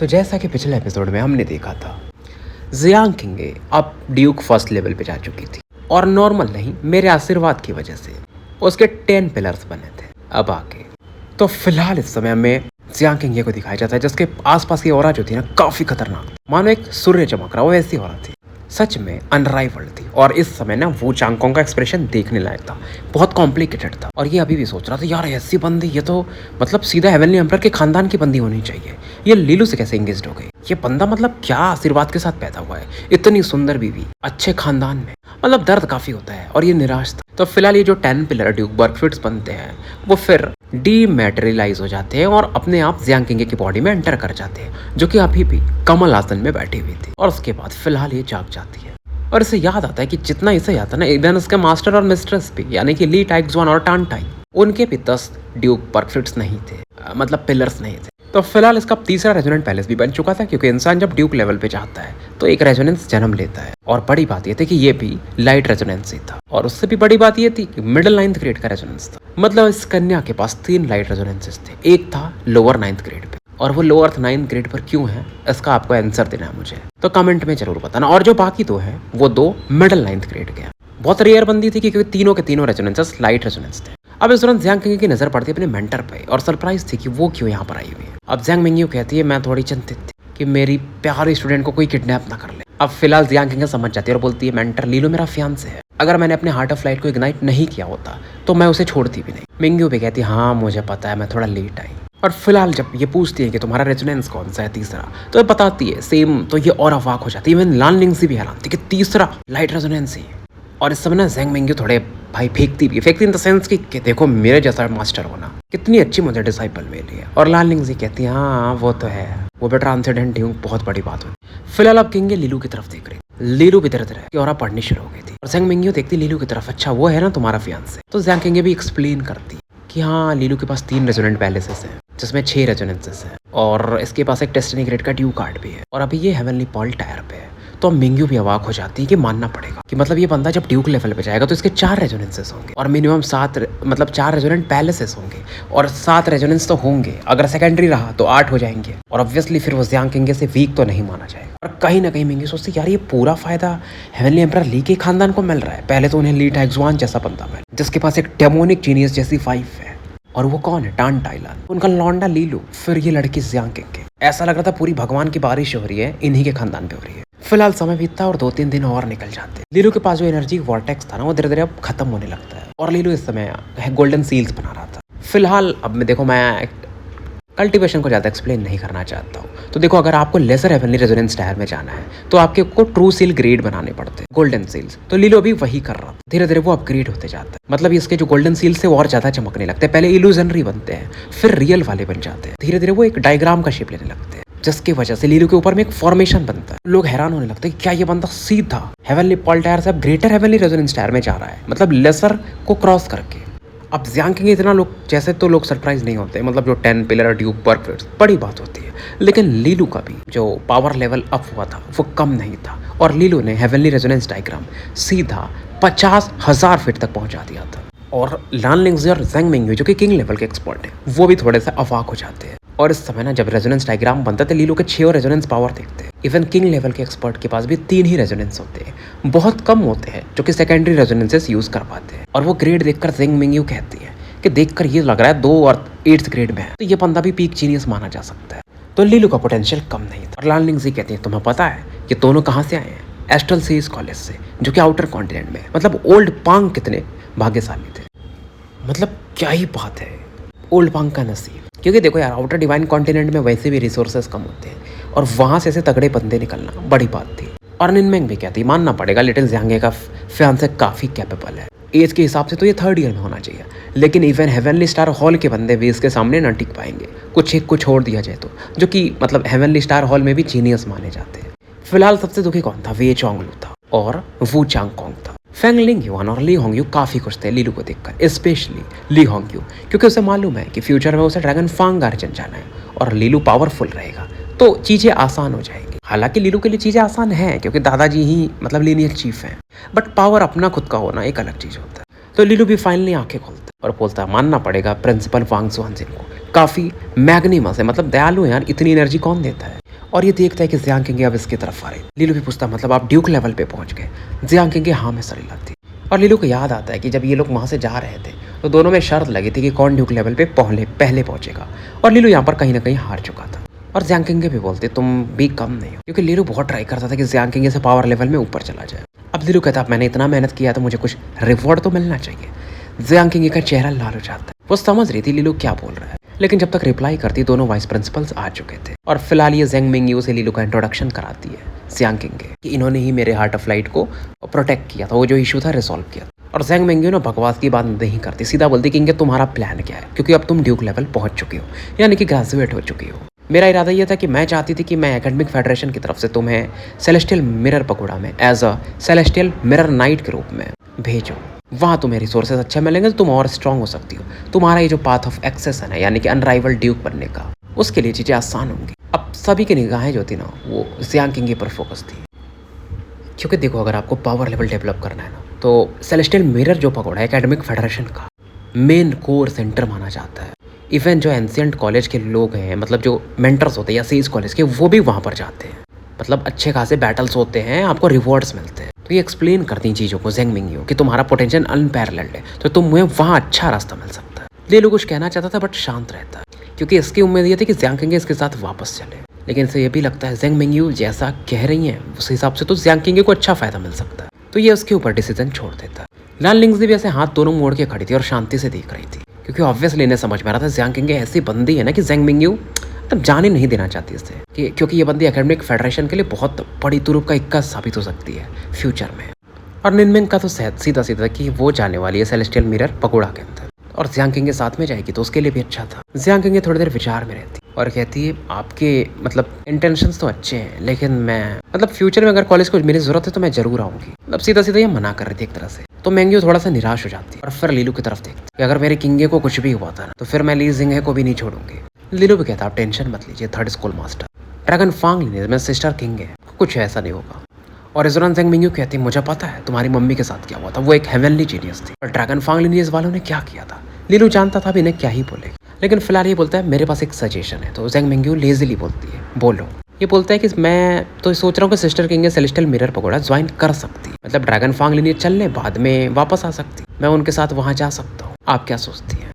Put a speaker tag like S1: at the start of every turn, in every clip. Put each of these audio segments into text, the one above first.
S1: तो जैसा कि पिछले एपिसोड में हमने देखा था, जियांग किंगे अब ड्यूक फर्स्ट लेवल पे जा चुकी थी और नॉर्मल नहीं, मेरे आशीर्वाद की वजह से उसके 10 पिलर्स बने थे अब आके। तो फिलहाल इस समय में जियांग किंगे को दिखाया जाता है जिसके आसपास की ऑरा जो थी ना काफी खतरनाक, मानो एक सूर्य चमक रहा हो वैसी ऑरा थी, सच में अनराइवल्ड थी। और इस समय ना वो चांगकोंग का एक्सप्रेशन देखने लायक था, बहुत कॉम्प्लिकेटेड था। और ये अभी भी सोच रहा था यार ऐसी बंदी, ये तो मतलब सीधा हेवनली एम्परर के खानदान की बंदी होनी चाहिए, ये लीलू से कैसे एंगेज्ड हो गई, ये बंदा मतलब क्या आशीर्वाद के साथ पैदा हुआ है, इतनी सुंदर बीवी, अच्छे खानदान में, मतलब दर्द काफी होता है। और ये निराश था। तो फिलहाल ये जो 10 पिलर ड्यूक बर्कफिट्स बनते हैं वो फिर डीमैटेरियलाइज हो जाते हैं और अपने आप जियांग किंगे की बॉडी में एंटर कर जाते हैं, जो कि अभी भी कमल आसन में बैठी हुई थी। और उसके बाद फिलहाल ये जाग जाती है और इसे याद आता है कि जितना इसे याद था ना, इवन उसके मास्टर और मिस्ट्रेस भी, यानी कि ली टाइक्सवान और टानटाई, उनके भी 10 ड्यूक बर्कफिट्स नहीं थे, मतलब पिलर्स नहीं थे। तो फिलहाल इसका तीसरा रेजोनेंट पैलेस भी बन चुका था, क्योंकि इंसान जब ड्यूक लेवल पे जाता है तो एक रेजोनेंस जन्म लेता है। और बड़ी बात ये थी कि ये भी लाइट रेजोनेंस ही था, और उससे भी बड़ी बात ये थी कि मिडिल 9th ग्रेड का रेजोनेंस था। मतलब इस कन्या के पास 3 लाइट रेजोनेंसेस थे, एक था लोअर 9th ग्रेड पे, और वो लोअर 9th ग्रेड पर क्यों है इसका आपको आंसर देना है मुझे, तो कमेंट में जरूर बताना। और जो बाकी 2 हैं वो 2 मिडिल 9th ग्रेड के हैं। बहुत रेयर बंदी थी क्योंकि तीनों के तीनों रेजोनेंसेस लाइट रेजोनेंस थे। अब इस दौरान जियांग किंगे की नजर पड़ती है अपने मेंटर पे और सरप्राइज थी कि वो क्यों यहाँ पर आई हुई है। अब जियांग मिंग्यू कहती है मैं थोड़ी चिंतित थी कि मेरी प्यारी स्टूडेंट को कोई किडनैप ना कर ले। अब फिलहाल जियांग किंगे समझ जाती है और बोलती है मेंटर लीलू मेरा फियांसे है, अगर मैंने अपने हार्ट ऑफ लाइट को इग्नाइट नहीं किया होता तो मैं उसे छोड़ती भी नहीं। मिंग्यू भी कहती है हाँ मुझे पता है, मैं थोड़ा लेट आई। और फिलहाल जब ये पूछती है कि तुम्हारा रेजोनेंस कौन सा है तीसरा, तो ये बताती है सेम, तो ये और अवाक हो जाती है। इवन लान लिंगजी भी हैरान थी कि तीसरा लाइट रेजोनेंस ही। और इस समय ना जियांग मिंग्यू थोड़े भाई फेंकती इन द सेंस कि देखो मेरे जैसा मास्टर होना, कितनी अच्छी मुझे डिसाइपल मिली है। और लान लिंगजी कहती है हाँ वो तो है, वो भी ट्रांसेंडेंट हूँ, बहुत बड़ी बात हुई। फिलहाल अब किंगे लीलू की तरफ देख रही, लीलू भी धीरे-धीरे की और पढ़नी शुरू हो गई थी। और जियांग मिंग्यू देखती लीलू की तरफ, अच्छा वो है ना तुम्हारा फियांसे। तो जियांग किंगे भी एक्सप्लेन करती कि हाँ लीलू के पास 3 रेजोनेंट पैलेसेस हैं जिसमें 6 रेजोनेंसेस हैं, और इसके पास एक डेस्टिनी ग्रेड का ड्यू कार्ड भी है, और अभी ये हेवनली पर्ल टायर पे है। तो मिंग्यू भी अवाक हो जाती है कि मानना पड़ेगा कि मतलब ये बंदा जब ड्यूक लेवल पे जाएगा तो इसके 4 रेजोनेंसेस होंगे और मिनिमम 4 रेजोनेंट पैलेसेस होंगे, और 7 रेजोनेंस तो होंगे, अगर सेकेंडरी रहा तो 8 हो जाएंगे। और ऑब्वियसली फिर वो जियांग किंगे से वीक तो नहीं माना जाएगा। और कहीं ना कहीं मिंग्यू सोचती यार ये पूरा फायदा हेवनली एम्परर ली के खानदान को मिल रहा है। पहले तो उन्हें ली टाइक्सवान जैसा बंदा मिला जिसके पास एक डेमोनिक जीनियस जैसी वाइफ है, और वो कौन है, टानटाई, उनका लौंडा लीलू, फिर ये लड़की जियांग किंगे। ऐसा लग रहा था पूरी भगवान की बारिश हो रही है, इन्हीं के खानदान पे हो रही है। फिलहाल समय बीतता है और 2-3 दिन और निकल जाते हैं। लीलू के पास जो एनर्जी वॉर्टेक्स था ना वो धीरे धीरे अब खत्म होने लगता है, और लीलू इस समय गोल्डन सील्स बना रहा था। फिलहाल अब मैं कल्टीवेशन को ज़्यादा एक्सप्लेन नहीं करना चाहता हूँ। तो देखो अगर आपको लेसर हेवनली रेजोनेंस टायर में जाना है तो आपको ट्रू सील ग्रेड बनाने पड़ते हैं, गोल्डन सील्स। तो लीलू अभी वही कर रहा था, धीरे धीरे वो अपग्रेड होते जाता है। मतलब इसके जो गोल्डन सील्स है वो और ज़्यादा चमकने लगते हैं। पहले इल्यूजनरी बनते हैं, फिर रियल वाले बन जाते हैं। धीरे धीरे वो एक डायग्राम का शेप लेने लगते हैं, जिसकी वजह से लीलू के ऊपर में एक फॉर्मेशन बनता है। लोग हैरान होने लगते हैं क्या ये बंदा सीधा हेवनली पर्ल टायर से अब ग्रेटर हेवनली रेजोनेंस टायर में जा रहा है, मतलब लेसर को क्रॉस करके। अब जियांग किंगे इतना लोग जैसे तो लोग सरप्राइज नहीं होते, मतलब जो 10 पिलर ड्यूक बर्कफिट्स बड़ी बात होती है, लेकिन लीलू का भी जो पावर लेवल अप हुआ था वो कम नहीं था, और लीलू ने हेवनली रेजोनेंस डायग्राम सीधा 50,000 फीट तक पहुंचा दिया था। और लान लिंगजी और जियांग मिंग्यू जो कि किंग लेवल के एक्सपर्ट हैं वो भी थोड़े से अवाक हो जाते हैं। और इस समय ना जब रेजोनेंस डायग्राम बनता है लीलू के 6 रेजोनेंस पावर देखते हैं। इवन किंग लेवल के एक्सपर्ट के पास भी 3 ही रेजोनेंस होते हैं, बहुत कम होते हैं जो कि सेकेंडरी रेजोनेंसेस यूज कर पाते हैं। और वो ग्रेड देखकर जियांग मिंग्यू कहती है कि देखकर ये लग रहा है 2 और 8th ग्रेड में है, तो ये बंदा भी पीक जीनियस माना जा सकता है। तो लीलू का पोटेंशियल कम नहीं था। और लान लिंगजी कहती है तुम्हें पता है कि दोनों कहाँ से आए हैं, एस्ट्रल सीरीज कॉलेज से, जो कि आउटर कॉन्टिनेंट में। मतलब ओल्ड पांग कितने भाग्यशाली थे, मतलब क्या ही बात है, ओल्ड पांग का नसीब। क्योंकि देखो यार आउटर डिवाइन कॉन्टिनेंट में वैसे भी रिसोर्सेज कम होते हैं, और वहाँ से ऐसे तगड़े बंदे निकलना बड़ी बात थी। और निनमेंग भी कहती मानना पड़ेगा लिटिल जियांग का फियांसे काफ़ी कैपेबल है। एज के हिसाब से तो ये 3rd ईयर में होना चाहिए, लेकिन इवन हेवनली स्टार हॉल के बंदे भी इसके सामने ना टिक पाएंगे, कुछ एक को छोड़ दिया जाए तो, जो कि मतलब हेवनली स्टार हॉल में भी जीनियस माने जाते हैं। फिलहाल सबसे दुखी कौन था, वे चोंगलू था और वू चांगकोंग था। फेंग लिंगयुआन और ली होंगयू काफ़ी खुश थे लीलू को देखकर, स्पेशली ली होंगयू, क्योंकि उसे मालूम है कि फ्यूचर में उसे ड्रैगन फांग गार्जन जाना है और लीलू पावरफुल रहेगा तो चीज़ें आसान हो जाएंगी। हालांकि लीलू के लिए चीज़ें आसान हैं क्योंकि दादाजी ही मतलब लीनियर चीफ हैं, बट पावर अपना खुद का होना एक अलग चीज़ होता है। तो लीलू भी फाइनली आंखें खोलता है और बोलता है मानना पड़ेगा प्रिंसिपल वांग सुहानजिन को, काफ़ी मैग्निमस है, मतलब दयालु है यार, इतनी एनर्जी कौन देता है। और ये देखता है कि जियांग किंग अब इसकी तरफ आ रही। लीलू भी पूछता मतलब आप ड्यूक लेवल पे पहुंच गए? जियांग किंग हाँ में सर हिलाती। और लीलू को याद आता है कि जब ये लोग वहाँ से जा रहे थे तो दोनों में शर्त लगी थी कि कौन ड्यूक लेवल पे पहले पहुंचेगा, और लीलू यहाँ पर कहीं ना कहीं हार चुका था। और जियांग किंग भी बोलते तुम भी कम नहीं हो, क्योंकि लीलू बहुत ट्राई करता था कि जियांग किंग से पावर लेवल में ऊपर चला जाए। अब लीलू कहता मैंने इतना मेहनत किया तो मुझे कुछ रिवॉर्ड तो मिलना चाहिए। जियांग किंग का चेहरा लाल हो जाता है। वो समझ रही थी लीलू क्या बोल रहा है, लेकिन जब तक रिप्लाई करती दोनों वाइस प्रिंसिपल्स आ चुके थे। और फिलहाल ये जेंग मिंगयू से लीलू का इंट्रोडक्शन कराती है जियांग किंग कि इन्होंने ही मेरे हार्ट ऑफ लाइट को प्रोटेक्ट किया था, वो जो इशू था रिजॉल्व किया। और जेंग मिंगयू ना बकवास की बात नहीं करती, सीधा बोलती किंग तुम्हारा प्लान क्या है, क्योंकि अब तुम ड्यूक लेवल पहुंच चुके हो, यानी कि ग्रेजुएट हो चुकी हो। मेरा इरादा यह था कि मैं चाहती थी कि मैं एकेडमिक फेडरेशन की तरफ से तुम्हें सेलेस्टियल मिरर पगोड़ा में as a celestial mirror knight के रूप में भेजो। वहाँ तुम्हें रिसोर्सेज अच्छे मिलेंगे तो तुम और स्ट्रांग हो सकती हो। तुम्हारा ये जो पाथ ऑफ एक्सेशन है यानी कि अनराइवल ड्यूक बनने का, उसके लिए चीज़ें आसान होंगी। अब सभी की निगाहें जो थी ना वो जियांग किंग पर फोकस थी, क्योंकि देखो अगर आपको पावर लेवल डेवलप करना है ना तो सेलेस्टियल मिरर जो पगोड़ा है एकेडमिक फेडरेशन का मेन कोर सेंटर माना जाता है। इवन जो एंशिएंट कॉलेज के लोग हैं, मतलब जो मेंटर्स होते हैं या सीज कॉलेज के, वो भी वहाँ पर जाते हैं। मतलब अच्छे खासे बैटल्स होते हैं, आपको रिवॉर्ड्स मिलते हैं। तो ये एक्सप्लेन करती हैं चीज़ों को जेंग मिंगयू कि तुम्हारा पोटेंशियल अनपैरेलल्ड है, तो तुम्हें वहाँ अच्छा रास्ता मिल सकता है। लीलू कुछ कहना चाहता था बट शांत रहता है, क्योंकि इसकी उम्मीद ये थी कि जियांग किंग इसके साथ वापस चले। लेकिन इसे ये भी लगता है जेंग मिंगयू जैसा कह रही हैं उस हिसाब से तो जियांग किंग को अच्छा फायदा मिल सकता है, तो ये उसके ऊपर डिसीजन छोड़ देता है। लान लिंगजी भी ऐसे हाथ दोनों मोड़ के खड़ी थी और शांति से देख रही थी, क्योंकि ऑब्वियसली इन्हें समझ में आ रहा था जियांग किंग ऐसी बंदी है ना कि जेंग मिंगयू तब जाने नहीं देना चाहती इससे, क्योंकि ये बंदी एकेडमिक फेडरेशन के लिए बहुत बड़ी तुरुप का इक्का साबित हो सकती है फ्यूचर में। और निनमिंग का तो सीधा सीधा कि वो जाने वाली है सेलेस्टियल मिरर पगोड़ा के अंदर, और जियांग किंग के साथ में जाएगी तो उसके लिए भी अच्छा था। जियांग किंग थोड़ी देर विचार में रहती और कहती है आपके मतलब इंटेंशंस तो अच्छे हैं, लेकिन मैं मतलब फ्यूचर में अगर कॉलेज को मेरी जरूरत है तो मैं जरूर आऊंगी। मतलब सीधा सीधा ये मना कर रही थी एक तरह से। तो मिंगयू थोड़ा सा निराश हो जाती है और फिर लीलू की तरफ देखती कि अगर मेरे किंगे को कुछ भी हुआ था ना तो फिर मैं ली जिंगे को भी नहीं छोड़ूंगी। लीलू भी कहता आप टेंशन मत लीजिए third school master, dragon fang lineage में सिस्टर किंग है, कुछ ऐसा नहीं होगा। और इजरान जेंग मिंगयू कहती है मुझे पता है तुम्हारी मम्मी के साथ क्या हुआ था, वो एक हेवनली जीनियस थी, और ड्रैगन फांग लिनियज वालों ने क्या किया था। लीलू जानता था भी इन्हें क्या ही बोलेगा, लेकिन फिलहाल ये बोलता है मेरे पास एक सजेशन है। तो जेंग मिंगयू लेजीली बोलती है बोलो। ये बोलता है कि मैं तो सोच रहा हूँ कि sister king celestial mirror pagoda join कर सकती, मतलब ड्रैगन फांग लिनियज चलने बाद में वापस आ सकती, मैं उनके साथ वहाँ जा सकता हूँ। आप क्या सोचती हैं?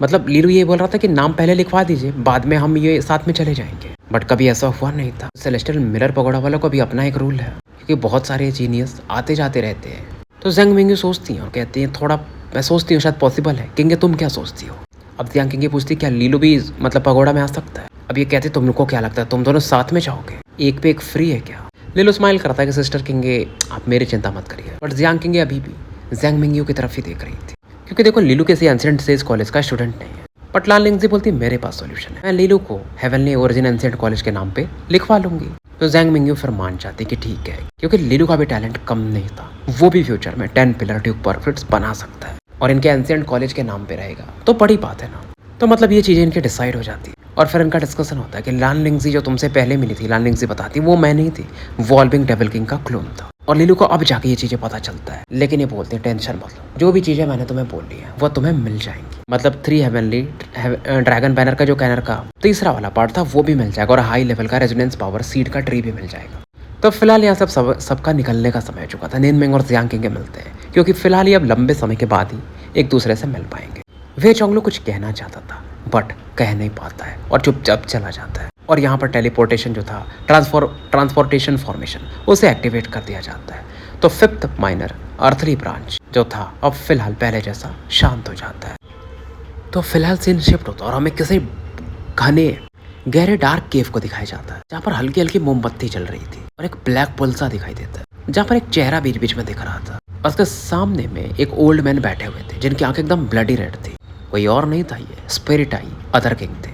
S1: मतलब लीलू ये बोल रहा था कि नाम पहले लिखवा दीजिए, बाद में हम ये साथ में चले जाएंगे, बट कभी ऐसा हुआ नहीं था। सेलेस्टियल मिरर पगोड़ा वालों को भी अपना एक रूल है, क्योंकि बहुत सारे जीनियस आते जाते रहते हैं। तो जेंग मिंगयू सोचती हैं और कहती हैं थोड़ा मैं सोचती हूँ शायद पॉसिबल है। किंग तुम क्या सोचती हो? अब जियांग किंग पूछती क्या लीलू भी मतलब पगोड़ा में आ सकता है? अब ये कहते तुमको क्या लगता है तुम दोनों साथ में जाओगे, एक पे एक फ्री है क्या? लीलू स्माइल करता है कि सिस्टर किंग आप मेरी चिंता मत करिए, बट जियांग किंग अभी भी जेंग मिंगयू की तरफ ही देख रही थी, क्योंकि देखो लीलू किसी एंशिएंट सेज कॉलेज का स्टूडेंट नहीं है। बट लान लिंगजी बोलती मेरे पास सॉल्यूशन है, मैं लीलू को हेवनली ओरिजिन एंशिएंट कॉलेज के नाम पे लिखवा लूंगी। तो जेंग मिंगयू फिर मान जाती कि ठीक है, क्योंकि लीलू का भी टैलेंट कम नहीं था, वो भी फ्यूचर में 10 पिलर ड्यूक परफेक्ट्स बना सकता है और इनके एंशिएंट कॉलेज के नाम पे रहेगा, तो बड़ी बात है ना। तो मतलब ये चीज़ें इनके डिसाइड हो जाती है और फिर इनका डिस्कशन होता है कि लान लिंगजी जो तुमसे पहले मिली थी, लान लिंगजी बताती वो मैं नहीं थी, वॉल्बिंग डेविल किंग का क्लोन था। और लीलू को अब जाके ये चीज़ें पता चलता है, लेकिन ये बोलते हैं टेंशन मत लो, जो भी चीज़ें मैंने तुम्हें बोली है वो तुम्हें मिल जाएंगी। मतलब 3 हेवनली ड्रैगन बैनर का जो कैनर का तीसरा वाला पार्ट था वो भी मिल जाएगा, और हाई लेवल का रेजोनेंस पावर सीड का ट्री भी मिल जाएगा। तो फिलहाल यहाँ सबका निकलने का समय हो चुका था। निनमिंग और जियांग किंग मिलते हैं, क्योंकि फिलहाल ये अब लंबे समय के बाद ही एक दूसरे से मिल पाएंगे। वे चोंगलू कुछ कहना चाहता था बट कह नहीं पाता है और चुपचाप चला जाता है। और यहाँ पर टेलीपोर्टेशन जो था ट्रांसपोर्टेशन फॉर्मेशन उसे एक्टिवेट कर दिया जाता है। तो 5th माइनर अर्थली ब्रांच जो था अब फिलहाल पहले जैसा शांत हो जाता है। तो फिलहाल सीन शिफ्ट होता है और हमें किसी घने गहरे डार्क केव को दिखाया जाता है, जहाँ पर हल्की हल्की मोमबत्ती चल रही थी और एक ब्लैक पुल सा दिखाई देता है, जहाँ पर एक चेहरा बीच बीच में दिख रहा था। और उसके सामने में एक ओल्ड मैन बैठे हुए थे जिनकी आंखें एकदम ब्लडी रेड थी। कोई और नहीं था, ये स्पिरिट आई अदर किंग थे,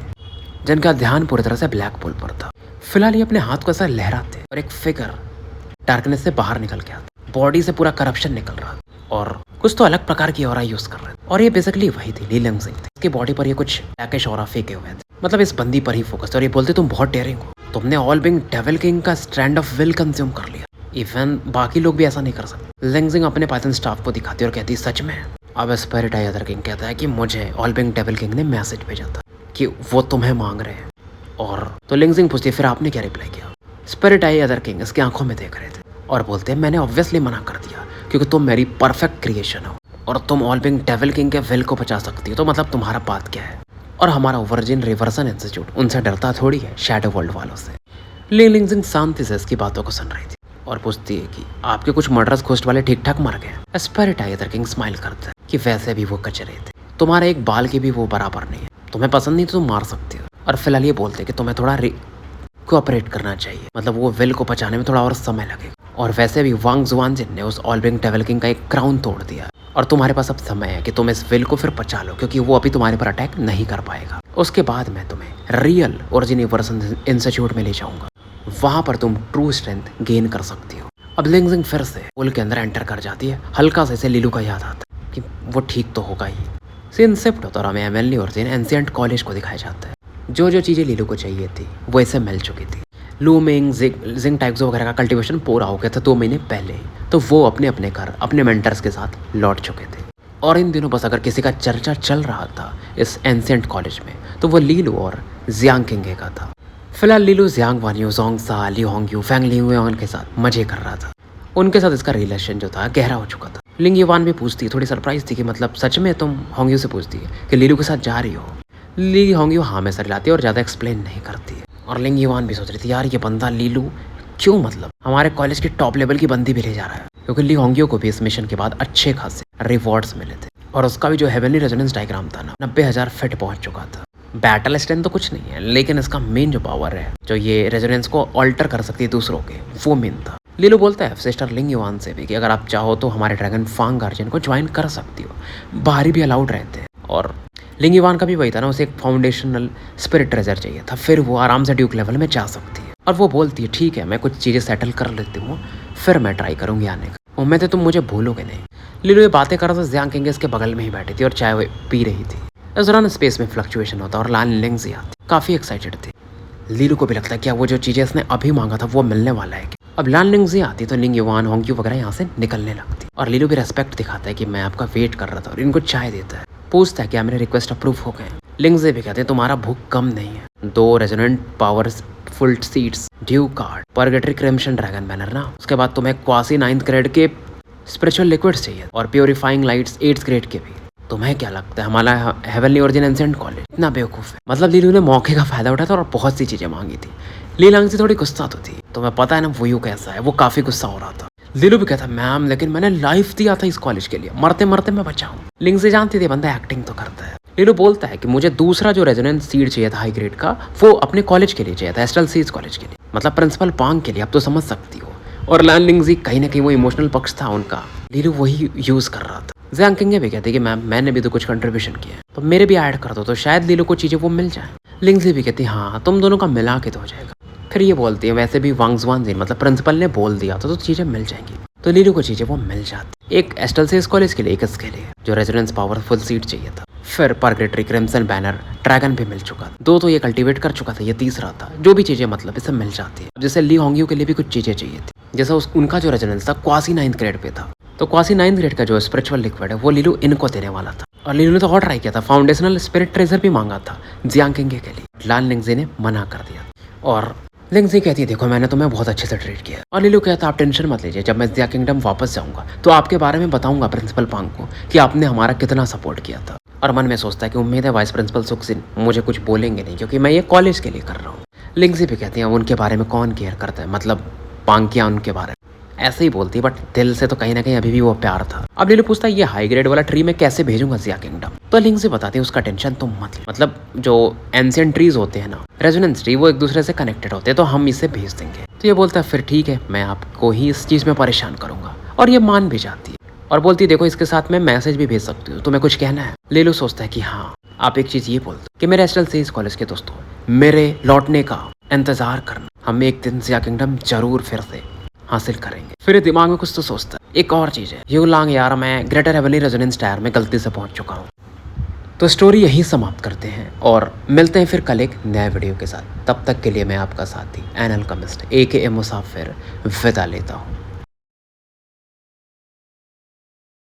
S1: जिनका ध्यान पूरी तरह से ब्लैक पुल पर था। फिलहाल ये अपने हाथ को ऐसा लहराते और एक फिगर डार्कनेस से बाहर निकल गया था, बॉडी से पूरा करप्शन निकल रहा था और कुछ तो अलग प्रकार की ऑरा यूज कर रहे थे। और ये बेसिकली वही थी ली लिंगजिंग थी, इसकी बॉडी पर ये कुछ ब्लैकिश ऑरा फेंके हुए थे, मतलब इस बंदी पर ही फोकस। और ये बोलते तुम बहुत डेयरिंग हो, तुमने ऑल बिंग डेविल किंग का स्ट्रैंड ऑफ विल कंज्यूम कर लिया, इवन बाकी लोग भी ऐसा नहीं कर सकते। लिंगजिंग अपने पाइथन स्टाफ को दिखाती और कहती सच में? अब स्पिरिट आई अदर किंग कहता है कि मुझे ऑल बिंग डेविल किंग ने मैसेज भेजा था कि वो तुम्हें मांग रहे हैं। और तो लिंगजिंग पूछती है फिर आपने क्या रिप्लाई किया? स्पिरिट आई अदर किंग इसकी आंखों में देख रहे थे और बोलते हैं मैंने ऑब्वियसली मना कर दिया क्योंकि तुम मेरी परफेक्ट क्रिएशन हो और तुम ऑल बिंग डेविल किंग के विल को बचा सकती हो, तो मतलब तुम्हारा बात क्या है। और हमारा वर्जिन रिवर्सन इंस्टीट्यूट उनसे डरता थोड़ी है, शैडो वर्ल्ड वालों से। ली लिंगजिंग शांति से इसकी बातों को सुन रही थी और पूछती है कि आपके कुछ मर्डर्स घोस्ट वाले ठीक ठाक मर गए। स्पिरिट आई अदर किंग स्माइल करता है कि वैसे भी वो कचरे थे, तुम्हारे एक बाल की भी वो बराबर नहीं है, तुम्हें पसंद नहीं तो तुम मार सकती हो। और फिलहाल ये बोलते कि तुम्हें थोड़ा कोऑपरेट करना चाहिए, मतलब वो विल को बचाने में थोड़ा और समय लगेगा। और वैसे भी वांग जुआनजिन ने उस ऑल बिंग डेविल किंग का एक क्राउन तोड़ दिया और तुम्हारे पास अब समय है कि तुम इस विल को फिर बचा लो क्योंकि वो अभी तुम्हारे पर अटैक नहीं कर पाएगा। उसके बाद मैं तुम्हें रियल ओरिजिन वर्सन इंस्टीट्यूट में ले जाऊंगा, वहां पर तुम ट्रू स्ट्रेंथ गेन कर सकती हो। अब लिंगजिंग फिर से पुल के अंदर एंटर कर जाती है। हल्का से इसे लीलू का याद आता है कि वो ठीक तो होगा ही। सीन शिफ्ट होता और हमें एमएलए ओरिजिन एंशिएंट कॉलेज को दिखाया जाता है। जो जो चीज़ें लीलू को चाहिए थी वो इसे मिल चुकी थी। लूमिंग जिंग टैक्सो वगैरह का कल्टीवेशन पूरा हो गया था 2 महीने पहले ही, तो वो अपने अपने घर अपने मेंटर्स के साथ लौट चुके थे। और इन दिनों बस अगर किसी का चर्चा चल रहा था इस एंशिएंट कॉलेज में तो वो लीलू और जियांग किंगे का था। फिलहाल लीलू जियांग वानियो जोंग सा ली होंग फैंग लिंग के साथ मजे कर रहा था। उनके साथ इसका रिलेशन जो था गहरा हो चुका था। लिंग युवान भी पूछती, थोड़ी सरप्राइज थी कि मतलब सच में तुम होंग्यू से पूछती है कि लीलू के साथ जा रही हो। ली होंग्यू हाँ में सर लाती है और ज़्यादा एक्सप्लेन नहीं करती है। और लिंग युवान भी सोच रही थी यार ये बंदा लीलू क्यों मतलब हमारे कॉलेज की टॉप लेवल की बंदी भी ले जा रहा है, क्योंकि ली होंग्यू को भी इस मिशन के बाद अच्छे खासे रिवॉर्ड्स मिले थे और उसका भी जो हेवनली रेजोनेंस डायग्राम था ना 90,000 फिट पहुंच चुका था। बैटल स्ट्रेंथ तो कुछ नहीं है, लेकिन इसका मेन जो पावर है जो ये रेजोनेंस को ऑल्टर कर सकती है दूसरों के, वो मेन था। लीलू बोलता है सिस्टर लिंग युवान से भी कि अगर आप चाहो तो हमारे ड्रैगन फांग गार्जियन को ज्वाइन कर सकती हो, बाहरी भी अलाउड रहते हैं। और लिंग युवान का भी वही था ना, उसे एक फाउंडेशनल स्पिरिट ट्रेजर चाहिए था, फिर वो आराम से ड्यूक लेवल में जा सकती है। और वो बोलती है ठीक है मैं कुछ चीज़ें सेटल कर लेती हूँ, फिर मैं ट्राई करूँगी आने का, उम्मीद है तुम मुझे भूलोगे नहीं। लीलू ये बातें कर रहा था, जियांग किंग इसके बगल में ही बैठी थी और चाय पी रही थी। इस दौरान स्पेस में फ्लक्चुएशन होता और लान लिंग्जी आती, काफ़ी एक्साइटेड थी। लीलू को भी लगता है क्या वो जो चीज़ें इसने अभी मांगा था वो मिलने वाला है। अब लान लिंग्जी आती तो लिंग युवान होंग्यू वगैरह यहाँ से निकलने लगती और लीलू भी रेस्पेक्ट दिखाता है कि मैं आपका वेट कर रहा था और इनको चाय देता है। पूछता है क्या मेरे रिक्वेस्ट अप्रूव हो गए। लिंग्जी भी कहते हैं तुम्हारा भूख कम नहीं है। 2 resonant powers full seeds due card purgatory crimson dragon banner ना, उसके बाद तुम्हें क्वासी 9th ग्रेड के स्पिरिचुअल लिक्विड्स चाहिए और प्योरीफाइंग लाइट्स 8th ग्रेड के भी। तुम्हें क्या लगता है हमारा हेवनली ओरिजिन एंशिएंट कॉलेज इतना बेवकूफ़ है? मतलब लीलू ने मौके का फायदा उठाया था और बहुत सी चीज़ें मांगी थी। ली लांगजी थोड़ी गुस्सा तो थी, तुम्हें पता है ना वो यू कैसा है, वो काफ़ी गुस्सा हो रहा था। लीलू भी कहता मैम लेकिन मैंने लाइफ दिया था इस कॉलेज के लिए, मरते मरते मैं बचा हूँ। लिंग्जी जानती थी बंदा एक्टिंग तो करता है। लीलू बोलता है कि मुझे दूसरा जो रेजोनेंस सीड चाहिए था हाई ग्रेड का, वो अपने कॉलेज के लिए चाहिए था, एस्ट्रल सीज कॉलेज के लिए, मतलब प्रिंसिपल पांग के लिए, अब तो समझ सकती हो। और लान लिंग्जी कहीं ना कहीं वो इमोशनल पक्ष था उनका, लीलू वही यूज़ कर रहा था। जियांग किंग भी कहती कि मैम मैंने भी तो कुछ कंट्रीब्यूशन किया है, तो मेरे भी ऐड कर दो तो शायद लीलू को चीज़ें वो मिल जाए। लिंग्जी भी कहती हाँ तुम दोनों का मिला के तो हो जाएगा। फिर ये बोलती है वैसे भी वांग जुआनजिन मतलब प्रिंसिपल ने बोल दिया तो चीज़ें मिल जाएंगी, तो लीलू को चीज़ें वो मिल जाती। एक एस्ट्रल सीज कॉलेज के लिए, एक इसके लिए जो रेजिडेंस पावरफुल सीट चाहिए था। फिर परगेटरी क्रिम्सन बैनर ड्रैगन भी मिल चुका था, 2 तो ये कल्टीवेट कर चुका था, ये तीसरा था। जो भी चीज़ें मतलब इसे मिल जाती है। जैसे ली होंग्यू के लिए भी कुछ चीज़ें चाहिए थी, जैसे उनका जो रेजिडेंस था क्वासी 9th ग्रेड पे था, तो क्वासी 9th ग्रेड का जो स्पिरिचुअल लिक्विड है वो लीलू इनको देने वाला था। और लीलू ने तो और ट्राई किया था, फाउंडेशनल स्पिरिट ट्रेजर भी मांगा था जियांग किंग के लिए, लान लिंग्जी ने मना कर दिया। और लिंग्जी कहती है देखो मैंने तुम्हें बहुत अच्छे से ट्रीट किया। और लीलू कहता आप टेंशन मत लीजिए, जब मैं जिया किंगडम वापस जाऊंगा तो आपके बारे में बताऊंगा प्रिंसिपल पांग को कि आपने हमारा कितना सपोर्ट किया था। और मन में सोचता है कि उम्मीद है वाइस प्रिंसिपल सुक्सिन मुझे कुछ बोलेंगे नहीं, क्योंकि मैं ये कॉलेज के लिए कर रहा हूँ। लिंग्जी भी कहती है उनके बारे में कौन केयर करता है, मतलब पांग किया उनके बारे में, ऐसे ही बोलती है बट दिल से तो कहीं ना कहीं अभी भी वो प्यार था। अब लीलू पूछता है ये हाई ग्रेड वाला ट्री मैं कैसे भेजूंगा जिया किंगडम, तो लिंग्जी बताती है उसका टेंशन तुम मत, मतलब जो एंशिएंट ट्रीज होते हैं ना रेजोनेंस ट्री, वो एक दूसरे से कनेक्टेड होते हैं, तो हम इसे भेज देंगे। तो ये बोलता है फिर ठीक है मैं आपको ही इस चीज़ में परेशान करूंगा। और ये मान भी जाती है और बोलती है देखो इसके साथ मैं मैसेज भी भेज सकती हूँ, तुम्हें कुछ कहना है। लीलू सोचता है कि हाँ आप एक चीज़ ये बोल दो कि मेरे एस्ट्रल सीज कॉलेज के दोस्तों मेरे लौटने का इंतजार करना, हम एक दिन जिया किंगडम जरूर फिर से हासिल करेंगे। फिर दिमाग में कुछ तो सोचता है एक और चीज़ है, यू लांग यार मैं ग्रेटर हेवनली रेजोनेंस टायर में गलती से पहुंच चुका हूँ। तो स्टोरी यहीं समाप्त करते हैं और मिलते हैं फिर कल एक नए वीडियो के साथ। तब तक के लिए मैं आपका साथी एन अल्केमिस्ट AKA मुसाफिर विदा लेता हूँ।